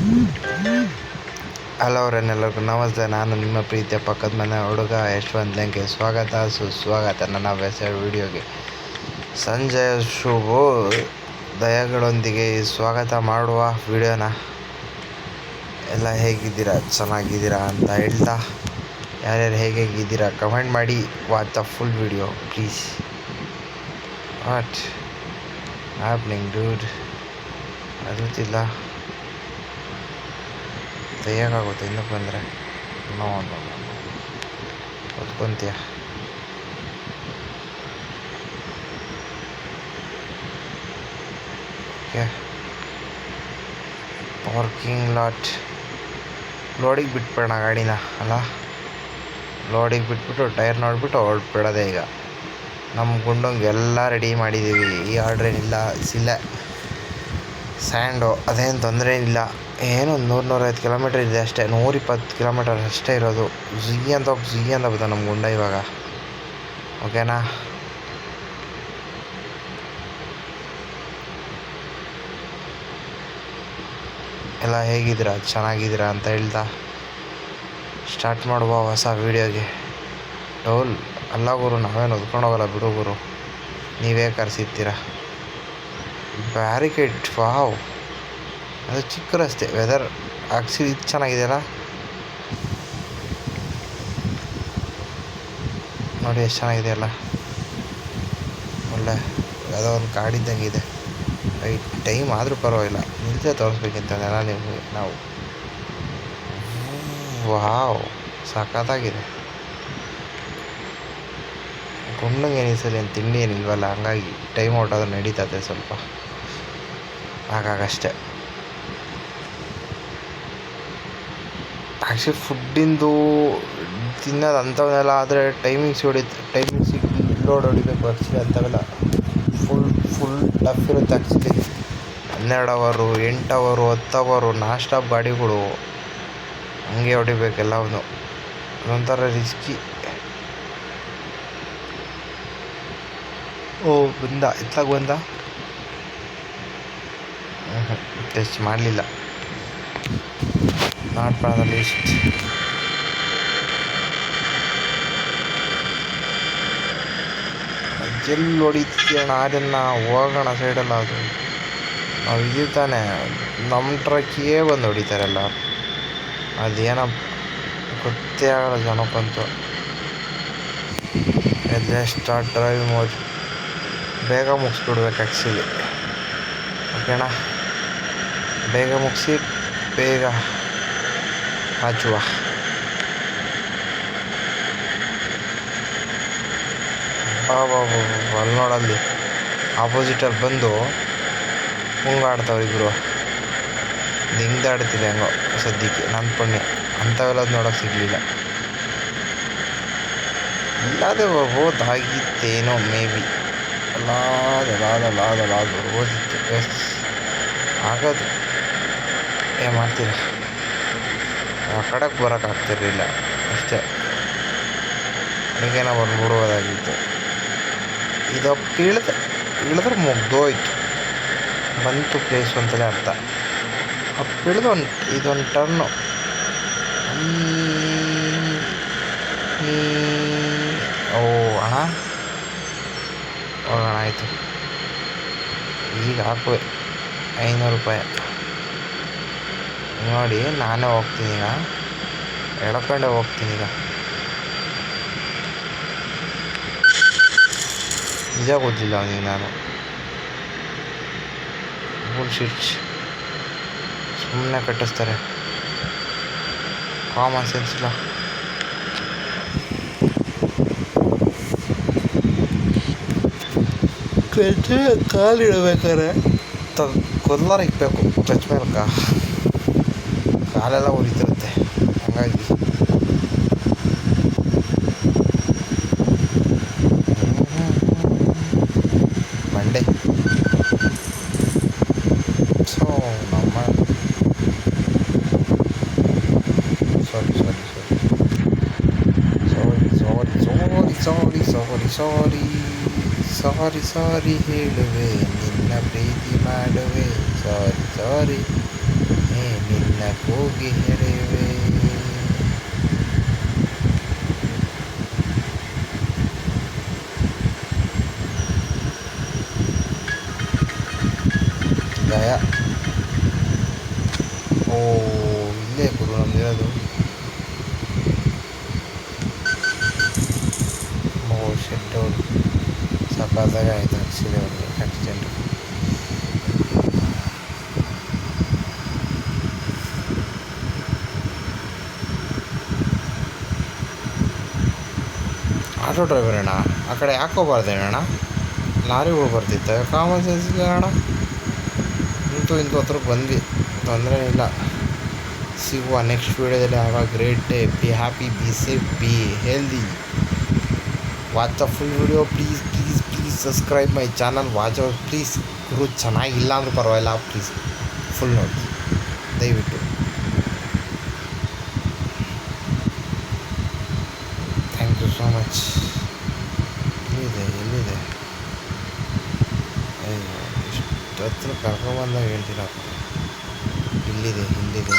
Hello ಅವರೆಲ್ಲರಿಗೂ ನಮಸ್ತೆ. ನಾನು ನಿಮ್ಮ ಪ್ರೀತಿಯ ಪಕ್ಕದ ಮನೆ ಹುಡುಗ ಯಶವಂತ್ ಲೆಂಕೆ. ಸ್ವಾಗತ ಸುಸ್ವಾಗತ ನನ್ನ ಹೊಸ ವಿಡಿಯೋಗೆ. ಸಂಜೆಯ ಶುಭೋದಯಗಳೊಂದಿಗೆ ಸ್ವಾಗತ ಮಾಡುವ ವಿಡಿಯೋನ. ಎಲ್ಲ ಹೇಗಿದ್ದೀರಾ, ಚೆನ್ನಾಗಿದ್ದೀರಾ ಅಂತ ಹೇಳ್ತಾ, ಯಾರ್ಯಾರು ಹೇಗಿದ್ದೀರಾ ಕಮೆಂಟ್ ಮಾಡಿ. Watch the full video please. What happening dude? ಅರುತ್ತಿಲ್ಲ, ತೆಗಿಯೋಕ್ಕಾಗುತ್ತೆ ಇನ್ನಕ್ಕೆ ಬಂದರೆ? ನೋ ಹೊತ್ಕೊಂತೀಯ? Okay, parking lot. ಲೋಡಿಗೆ ಬಿಟ್ಬಿಡೋಣ ಗಾಡಿನ ಅಲ್ಲ. ಲೋಡಿಗೆ ಬಿಟ್ಬಿಟ್ಟು ಟೈರ್ ನೋಡಿಬಿಟ್ಟು ಹೊರಟ್ಬಿಡೋದೆ. ಈಗ ನಮ್ಮ ಗುಂಡಂಗೆ ಎಲ್ಲ ರೆಡಿ ಮಾಡಿದ್ದೀವಿ. ಈ ಆರ್ಡ್ರ್ ಏನಿಲ್ಲ, ಸಿಲ್ಲ ಸ್ಯಾಂಡು ಅದೇನು ತೊಂದರೆ ಏನಿಲ್ಲ. ಏನು 100-150 ಕಿಲೋಮೀಟ್ರ್ ಇದೆ ಅಷ್ಟೇ. 120 ಕಿಲೋಮೀಟರ್ ಅಷ್ಟೇ ಇರೋದು. ಝುಯ್ಯಿ ಅಂತ ಬರ್ತದೆ ನಮ್ಮ ಗುಂಡ ಇವಾಗ. ಓಕೆನಾ? ಎಲ್ಲ ಹೇಗಿದ್ದೀರಾ, ಚೆನ್ನಾಗಿದ್ದೀರಾ ಅಂತ ಹೇಳ್ತಾ ಸ್ಟಾರ್ಟ್ ಮಾಡುವ ಹೊಸ ವೀಡಿಯೋಗೆ. ಡೋಲ್ ಅಲ್ಲ ಗುರು, ನಾವೇನು ಹೊದ್ಕೊಂಡು ಹೋಗಲ್ಲ ಬಿಡು ಗುರು, ನೀವೇ ಕರೆಸಿರ್ತೀರ. ಬ್ಯಾರಿಕೇಡ್, ವಾವ್, ಅದು ಚಿಕ್ಕ ರಸ್ತೆ. ವೆದರ್ ಆಕ್ಚುಲಿ ಇದು ಚೆನ್ನಾಗಿದೆಯಲ್ಲ ನೋಡಿ, ಎಷ್ಟು ಚೆನ್ನಾಗಿದೆಯಲ್ಲ. ಒಳ್ಳೆ ಯಾವುದೋ ಒಂದು ಕಾಡಿದ್ದಂಗೆ ಇದೆ. ಟೈಮ್ ಆದರೂ ಪರವಾಗಿಲ್ಲ, ನಿಲ್ಸೇ ತೋರಿಸ್ಬೇಕಿಂತಲ್ಲ ನಿಮಗೆ ನಾವು. ವಾವ್, ಸಖತ್ತಾಗಿದೆ. ಗುಂಡಂಗೆ ಏನಿಸಲಿ ಏನು ತಿಂಡಿ ಏನಿಲ್ವಲ್ಲ, ಹಂಗಾಗಿ ಟೈಮ್ ಔಟಾದ್ರೂ ನಡೀತದೆ ಸ್ವಲ್ಪ, ಹಾಗಾಗಷ್ಟೆ. ಆ್ಯಕ್ಚುಲಿ ಫುಡ್ಡಿಂದು ತಿನ್ನೋದು ಅಂಥವನ್ನೆಲ್ಲ ಆದರೆ ಟೈಮಿಂಗ್ಸಿಗೆ ಲೋಡ್ ಹೊಡಿಬೇಕು. ಆ್ಯಕ್ಚುಲಿ ಅಂಥವೆಲ್ಲ ಫುಲ್ ಟಫ್ ಇರುತ್ತೆ. ಆ್ಯಕ್ಚುಲಿ 12 ಅವರು, 8 ಅವರು, 10 ಅವರು ನಾನ್ ಸ್ಟಾಪ್ ಗಾಡಿಗಳು ಹಂಗೆ ಹೊಡಿಬೇಕೆಲ್ಲವೂ. ಅದೊಂಥರ ರಿಸ್ಕಿ. ಓ ಬಂದ, ಎತ್ತಾಗ ಬಂದ. ಟೆಸ್ಟ್ ಮಾಡಲಿಲ್ಲ, ನಾಟ್ ಮಾಡೋದ ಲಿಸ್ಟ್. ಎಲ್ಲಿ ಹೊಡಿತೀಯಣ್ಣ ಅದನ್ನು? ಹೋಗೋಣ ಸೈಡಲ್ಲ. ಅದು ನಾವು ಇದೀವಿ ತಾನೆ, ನಮ್ಮ ಟ್ರಕ್ಕಿಗೆ ಬಂದು ಹೊಡಿತಾರೆ ಎಲ್ಲ. ಅದೇನೋ ಗೊತ್ತೇ ಆಗಲ್ಲ ಜನಕ್ಕಂತೂ. ಎಲ್ಲೇ ಸ್ಟಾರ್ಟ್ ಡ್ರೈವ್ ಮೋಡ್ ಬೇಗ ಮುಗಿಸ್ಬಿಡ್ಬೇಕು ಆ್ಯಕ್ಚುಲಿ. ಓಕೆನಾ? ಬೇಗ ಮುಗಿಸಿ ಬೇಗ ಹಚ್ಚುವ. ಅಲ್ಲಿ ನೋಡಲ್ಲಿ ಆಪೋಸಿಟಲ್ಲಿ ಬಂದು ಮುಂಗಾಡ್ತಾವ್ರು ಇಬ್ಬರು. ಹಿಂಗೆ ಆಡ್ತಿದೆ ಹೆಂಗೋ ಸದ್ಯಕ್ಕೆ. ನನ್ನ ಪುಣ್ಯ ಅಂಥವೆಲ್ಲ ನೋಡೋಕೆ ಸಿಗಲಿಲ್ಲ. ಇಲ್ಲದೆ ಹೋದಾಗಿತ್ತೇನೋ ಮೇ ಬಿ. ಓದಿತ್ತು. ಎಸ್ ಆಗೋದು. ಏನು ಮಾಡ್ತೀರ, ಆ ಕಡೆಗೆ ಬರೋಕ್ಕಾಗ್ತಿರಲಿಲ್ಲ ಅಷ್ಟೇ. ನನಗೇನೋ ಬಂದ್ಬಿಡ್ಬೋದಾಗಿತ್ತು. ಇದಪ್ಪ ಇಳಿದ್ರೆ ಮುಗ್ದೋಯ್ತು, ಬಂತು ಪ್ಲೇಸು ಅಂತಲೇ ಅರ್ಥ. ಅಪ್ಪಿಳಿದು ಇದೊಂದು ಟರ್ನು. ಓ ಅಣ್ಣ, ಹೋಗೋಣ ಆಯಿತು. ಈಗ ಹಾಕುವೆ 500 ರೂಪಾಯಿ ನೋಡಿ. ನಾನೇ ಹೋಗ್ತೀನಿ ಈಗ, ಎಳ್ಕೊಂಡೆ ಹೋಗ್ತೀನಿ ಈಗ. ನಿಜ ಗೊತ್ತಿಲ್ಲ ಅವನಿಗೆ ನಾನು. ಬುಲ್ಶಿಟ್, ಸುಮ್ಮನೆ ಕಟ್ಟಿಸ್ತಾರೆ, ಕಾಮನ್ ಸೆನ್ಸ್ ಇಲ್ಲ. ಕಾಲಿಡಬೇಕಾರೆ ಕೊಲ್ಲರ ಇಕ್ಬೇಕು ಕ್ಲಚ್ ಮೇಲೆ. ಕಾಲೆಲ್ಲ ಉರಿತಿರುತ್ತೆ, ಹಂಗಾಗಿ ಮಂಡೆ. ಸೊ ನಮ್ಮ ಸಾರಿ ಹೇಳುವೆ, ನಿನ್ನ ಪ್ರೀತಿ ಮಾಡುವೆ. ಸಾರಿ ಹೋಗಿ ಹೆರೆವೆ. ಗಾಯ. ಓ ಇಲ್ಲೇ ಗುರು ನಮ್ದಿರೋದು. ಓ ಶೆಡ್ ಅವ್ರು ಸಕಾದಾಗ ಆಯ್ತು ಹಾಕ್ಸಿದೆ ಅವ್ರಿಗೆ ಆಕ್ಸಿಡೆಂಟ್. ಆಟೋ ಡ್ರೈವರ್ ಅಣ್ಣ ಆ ಕಡೆ ಯಾಕೋಬಾರ್ದೇನಣ್ಣ, ಲಾರಿಗಳು ಬರ್ತಿತ್ತು, ಕಾಮನ್ ಸೆನ್ಸ್ ಇಲ್ಲ ಅಣ್ಣ. ಇಂತೂ ಹತ್ರಕ್ಕೆ ಬಂದ್ವಿ, ತೊಂದರೆ ಇಲ್ಲ. ಸಿಗುವ ನೆಕ್ಸ್ಟ್ ವೀಡಿಯೋದಲ್ಲಿ. Have a great day, be happy, be safe, be healthy. Watch the full video please please please. Subscribe my channel, watch ಅವ್ರು ಪ್ಲೀಸ್. ಗುರು ಚೆನ್ನಾಗಿಲ್ಲ ಅಂದ್ರೂ ಪರವಾಗಿಲ್ಲ, ಪ್ಲೀಸ್ ಫುಲ್ ನೋಡಿ ದಯವಿಟ್ಟು. Thank you so much. ಎಲ್ಲಿದೆ ಅಯ್ಯೋ ಇಷ್ಟು ಹತ್ರ ಕರ್ಕೊಂಬಂದಾಗ ಹೇಳ್ತೀರಪ್ಪ. ಇಲ್ಲಿದೆ ಅಂತ.